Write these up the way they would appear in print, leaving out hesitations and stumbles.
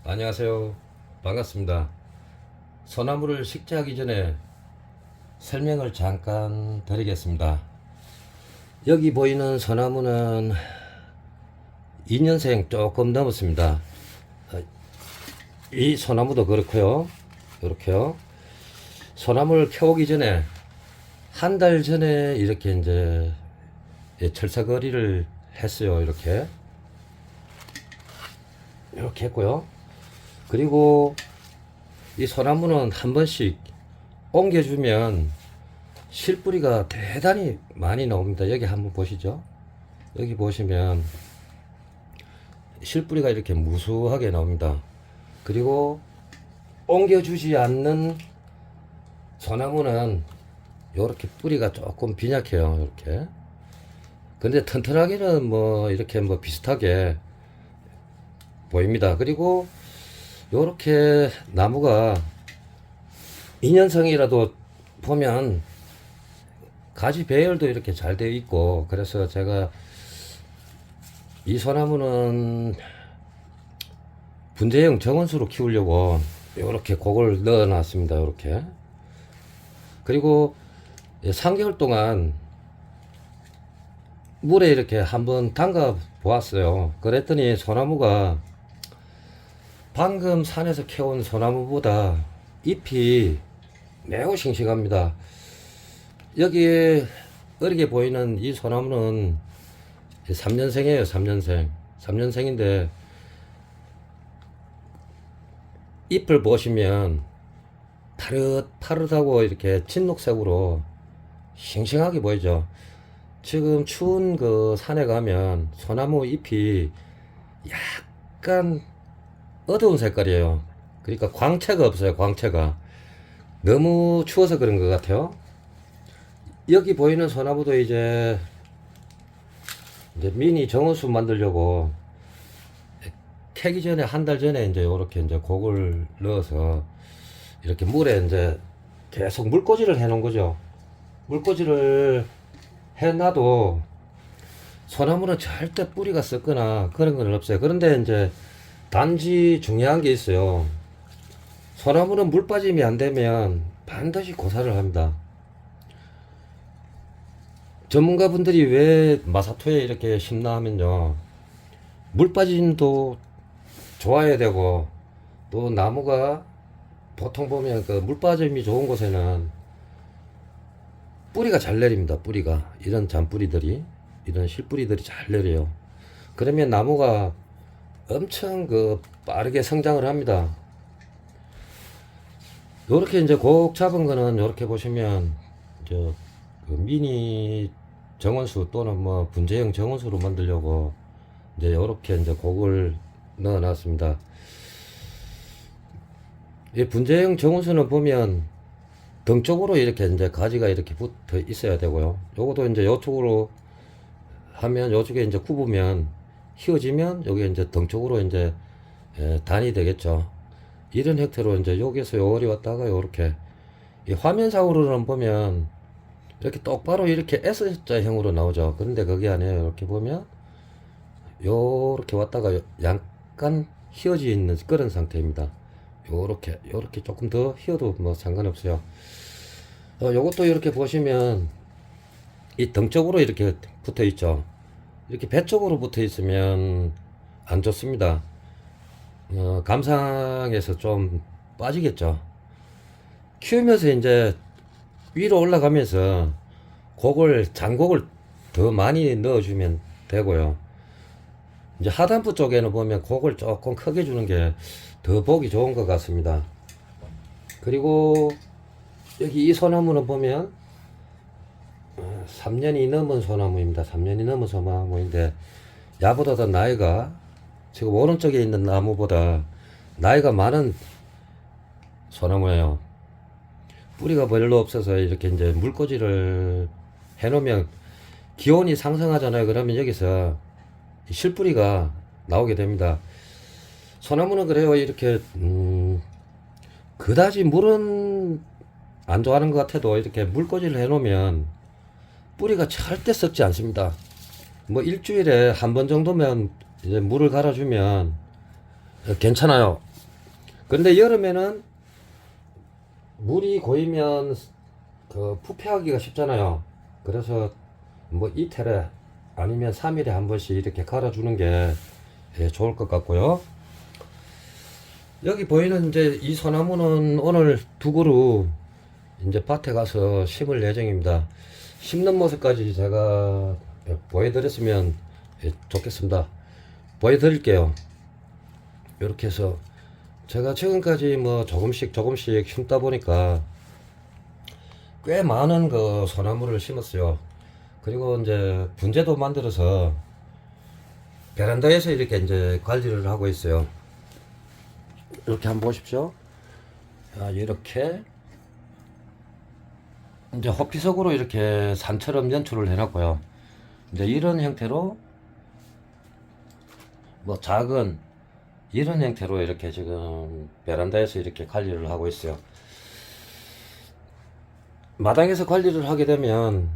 안녕하세요. 반갑습니다. 소나무를 식재하기 전에 설명을 잠깐 드리겠습니다. 여기 보이는 소나무는 2년생 조금 넘었습니다. 이 소나무도 그렇고요. 이렇게요. 소나무를 켜오기 전에 한 달 전에 이렇게 이제 철사거리를 했어요. 이렇게 했고요. 그리고 이 소나무는 한 번씩 옮겨주면 실뿌리가 대단히 많이 나옵니다. 여기 한번 보시죠. 여기 보시면 실뿌리가 이렇게 무수하게 나옵니다. 그리고 옮겨주지 않는 소나무는 이렇게 뿌리가 조금 빈약해요. 이렇게. 근데 튼튼하기는 뭐 이렇게 뭐 비슷하게 보입니다. 그리고 요렇게 나무가 2년생이라도 보면 가지 배열도 이렇게 잘 되어 있고, 그래서 제가 이 소나무는 분재형 정원수로 키우려고 요렇게 곡을 넣어 놨습니다. 요렇게. 그리고 3개월 동안 물에 이렇게 한번 담가 보았어요. 그랬더니 소나무가 방금 산에서 캐온 소나무보다 잎이 매우 싱싱합니다. 여기 어리게 보이는 이 소나무는 3년생이에요. 3년생인데 잎을 보시면 파릇파릇하고 이렇게 진녹색으로 싱싱하게 보이죠. 지금 추운 그 산에 가면 소나무 잎이 약간 어두운 색깔이에요. 그러니까 광채가 없어요. 광채가 너무 추워서 그런 것 같아요. 여기 보이는 소나무도 이제 미니 정원수 만들려고 캐기 전에 한 달 전에 이제 이렇게 이제 곡을 넣어서 이렇게 물에 이제 계속 물꽂이를 해 놓은 거죠. 물꽂이를 해놔도 소나무는 절대 뿌리가 썩거나 그런 건 없어요. 그런데 이제 단지 중요한 게 있어요. 소나무는 물 빠짐이 안 되면 반드시 고사를 합니다. 전문가분들이 왜 마사토에 이렇게 심나 하면요, 물 빠짐도 좋아야 되고, 또 나무가 보통 보면 그 물 빠짐이 좋은 곳에는 뿌리가 잘 내립니다. 뿌리가 이런 잔뿌리들이, 이런 실뿌리들이 잘 내려요. 그러면 나무가 엄청 그 빠르게 성장을 합니다. 요렇게 이제 곡 잡은 거는 요렇게 보시면 그 미니 정원수 또는 뭐 분재형 정원수로 만들려고 이제 요렇게 이제 곡을 넣어 놨습니다. 이 분재형 정원수는 보면 등 쪽으로 이렇게 이제 가지가 이렇게 붙어 있어야 되고요. 요것도 이제 요쪽으로 하면 요쪽에 이제 굽으면 휘어지면 여기 이제 등 쪽으로 이제 단이 되겠죠. 이런 형태로 이제 여기서 요리 왔다가 요렇게 이 화면상으로는 보면 이렇게 똑바로 이렇게 S자형으로 나오죠. 그런데 그게 아니에요. 이렇게 보면 요렇게 왔다가 약간 휘어져 있는 그런 상태입니다. 요렇게 조금 더 휘어도 뭐 상관없어요. 요것도 이렇게 보시면 이 등 쪽으로 이렇게 붙어 있죠. 이렇게 배 쪽으로 붙어 있으면 안 좋습니다. 감상에서 좀 빠지겠죠. 키우면서 이제 위로 올라가면서 장곡을 더 많이 넣어주면 되고요. 이제 하단부 쪽에는 보면 곡을 조금 크게 주는 게 더 보기 좋은 것 같습니다. 그리고 여기 이 소나무는 보면 3년이 넘은 소나무입니다. 3년이 넘은 소나무인데 야보다 더 나이가, 지금 오른쪽에 있는 나무보다 나이가 많은 소나무예요. 뿌리가 별로 없어서 이렇게 이제 물꽂이를 해 놓으면 기온이 상승하잖아요. 그러면 여기서 실뿌리가 나오게 됩니다. 소나무는 그래요. 이렇게 그다지 물은 안 좋아하는 것 같아도 이렇게 물꽂이를 해 놓으면 뿌리가 절대 썩지 않습니다. 뭐 일주일에 한 번 정도면 이제 물을 갈아주면 괜찮아요. 근데 여름에는 물이 고이면 그 부패하기가 쉽잖아요. 그래서 뭐 이틀에 아니면 3일에 한 번씩 이렇게 갈아주는 게 좋을 것 같고요. 여기 보이는 이제 이 소나무는 오늘 두 그루 이제 밭에 가서 심을 예정입니다. 심는 모습까지 제가 보여드렸으면 좋겠습니다. 보여드릴게요. 이렇게 해서 제가 최근까지 뭐 조금씩 심다 보니까 꽤 많은 그 소나무를 심었어요. 그리고 이제 분재도 만들어서 베란다에서 이렇게 이제 관리를 하고 있어요. 이렇게 한번 보십시오. 이렇게 이제 호피석으로 이렇게 산처럼 연출을 해놨고요. 이제 이런 형태로 뭐 작은 이런 형태로 이렇게 지금 베란다에서 이렇게 관리를 하고 있어요. 마당에서 관리를 하게 되면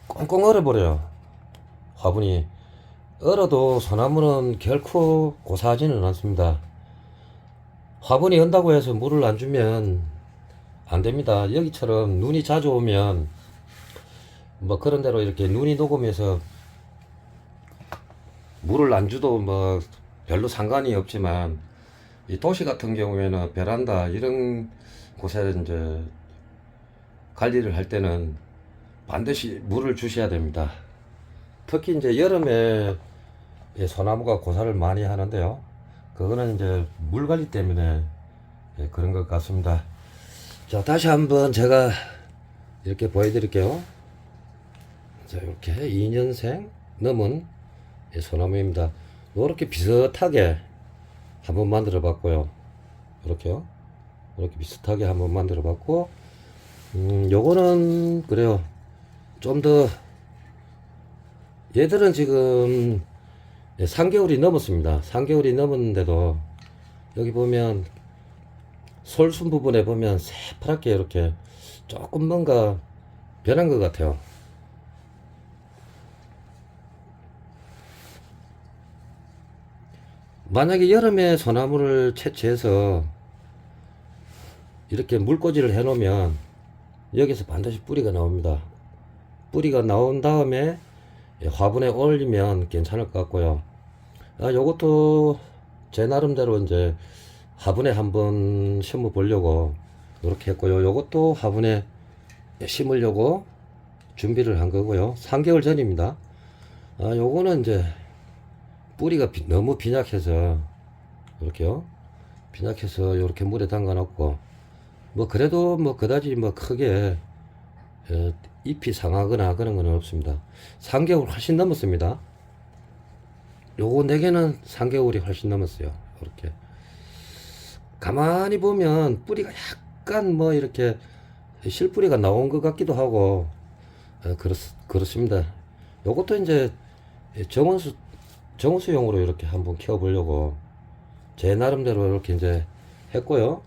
꽁꽁 얼어버려요. 화분이 얼어도 소나무는 결코 고사하지는 않습니다. 화분이 언다고 해서 물을 안 주면 안 됩니다. 여기처럼 눈이 자주 오면 뭐 그런 대로 이렇게 눈이 녹으면서 물을 안 줘도 뭐 별로 상관이 없지만 이 도시 같은 경우에는 베란다 이런 곳에 이제 관리를 할 때는 반드시 물을 주셔야 됩니다. 특히 이제 여름에 소나무가 고사를 많이 하는데요. 그거는 이제 물 관리 때문에 그런 것 같습니다. 자, 다시 한번 제가 이렇게 보여드릴게요. 자, 이렇게 2년생 넘은 소나무입니다. 이렇게 비슷하게 한번 만들어 봤고요. 이렇게요. 이렇게 비슷하게 한번 만들어 봤고, 요거는 그래요. 좀 더, 얘들은 지금 3개월이 넘었습니다. 3개월이 넘었는데도 여기 보면 솔순 부분에 보면 새파랗게 이렇게 조금 뭔가 변한 것 같아요. 만약에 여름에 소나무를 채취해서 이렇게 물꽂이를 해 놓으면 여기서 반드시 뿌리가 나옵니다. 뿌리가 나온 다음에 화분에 올리면 괜찮을 것 같고요. 요것도 제 나름대로 이제 화분에 한번 심어 보려고 이렇게 했고요. 요것도 화분에 심으려고 준비를 한 거고요. 3개월 전입니다. 요거는 이제 뿌리가 너무 빈약해서 이렇게요. 빈약해서 이렇게 물에 담가 놓고 뭐 그래도 뭐 그다지 뭐 크게 잎이 상하거나 그런 건 없습니다. 3개월 훨씬 넘었습니다. 요거 4개는 3개월이 훨씬 넘었어요. 이렇게 가만히 보면 뿌리가 약간 뭐 이렇게 실뿌리가 나온 것 같기도 하고 그렇습니다. 요것도 이제 정원수용으로 이렇게 한번 키워보려고 제 나름대로 이렇게 이제 했고요.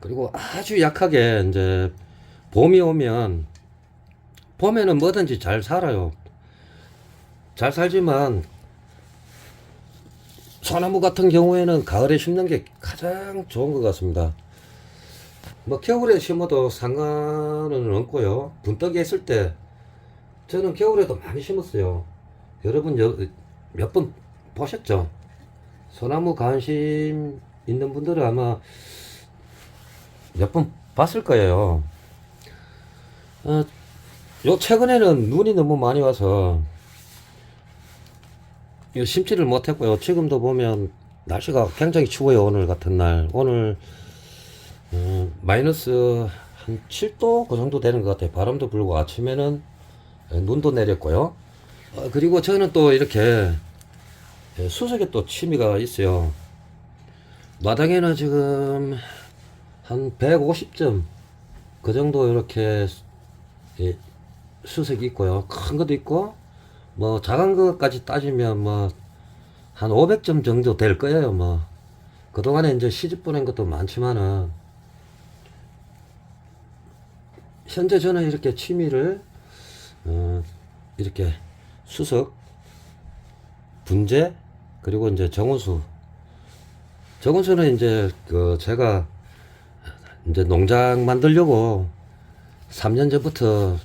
그리고 아주 약하게 이제 봄이 오면 봄에는 뭐든지 잘 살아요. 잘 살지만 소나무 같은 경우에는 가을에 심는 게 가장 좋은 것 같습니다. 뭐 겨울에 심어도 상관은 없고요. 분떡이 했을 때 저는 겨울에도 많이 심었어요. 여러분 몇 번 보셨죠? 소나무 관심 있는 분들은 아마 몇 번 봤을 거예요. 요 최근에는 눈이 너무 많이 와서 심지를 못했고요. 지금도 보면 날씨가 굉장히 추워요. 오늘 같은 날 오늘 마이너스 한 7도 그 정도 되는 것 같아요. 바람도 불고 아침에는 눈도 내렸고요. 그리고 저는 또 이렇게 수석에 또 취미가 있어요. 마당에는 지금 한 150점 그 정도 이렇게 수석이 있고요. 큰 것도 있고 뭐 작은 것까지 따지면 뭐 한 500점 정도 될 거예요. 뭐 그동안에 이제 시집 보낸 것도 많지만은 현재 저는 이렇게 취미를 이렇게 수석, 분재, 그리고 이제 정호수 정은수는 이제 그 제가 이제 농장 만들려고 3년 전부터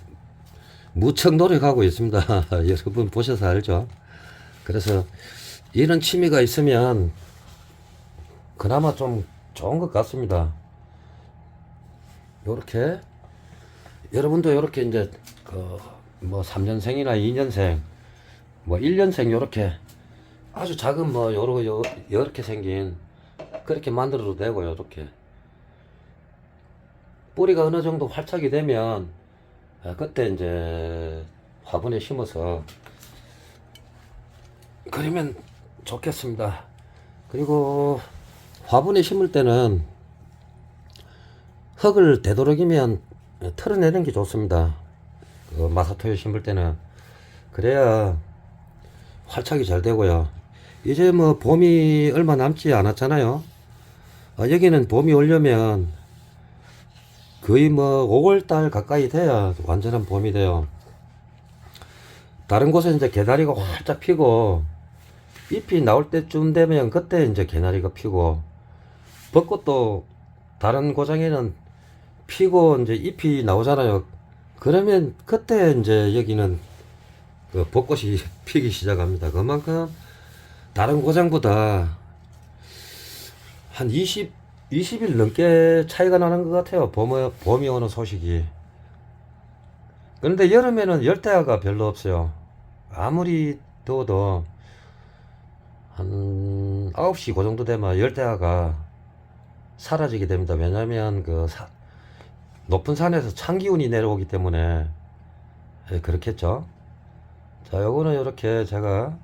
무척 노력하고 있습니다. 여러분 보셔서 알죠? 그래서 이런 취미가 있으면 그나마 좀 좋은 것 같습니다. 요렇게 여러분도 요렇게 이제 그 뭐 3년생이나 2년생 뭐 1년생 요렇게 아주 작은 뭐 요렇게 생긴 그렇게 만들어도 되고요. 요렇게 뿌리가 어느 정도 활착이 되면 그때 이제 화분에 심어서 그러면 좋겠습니다. 그리고 화분에 심을 때는 흙을 되도록이면 털어내는 게 좋습니다. 그 마사토에 심을 때는 그래야 활착이 잘 되고요. 이제 뭐 봄이 얼마 남지 않았잖아요. 여기는 봄이 오려면 거의 뭐 5월달 가까이 돼야 완전한 봄이 돼요. 다른 곳에 이제 개나리가 활짝 피고 잎이 나올 때쯤 되면 그때 이제 개나리가 피고 벚꽃도 다른 고장에는 피고 이제 잎이 나오잖아요. 그러면 그때 이제 여기는 그 벚꽃이 피기 시작합니다. 그만큼 다른 고장보다 한 20일 넘게 차이가 나는 것 같아요. 봄이 오는 소식이. 그런데 여름에는 열대야가 별로 없어요. 아무리 더워도 한 9시 그 정도 되면 열대야가 사라지게 됩니다. 왜냐면 그 높은 산에서 찬기운이 내려오기 때문에 그렇겠죠. 자, 요거는 이렇게 제가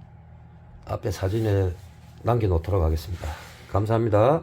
앞에 사진에 남겨 놓도록 하겠습니다. 감사합니다.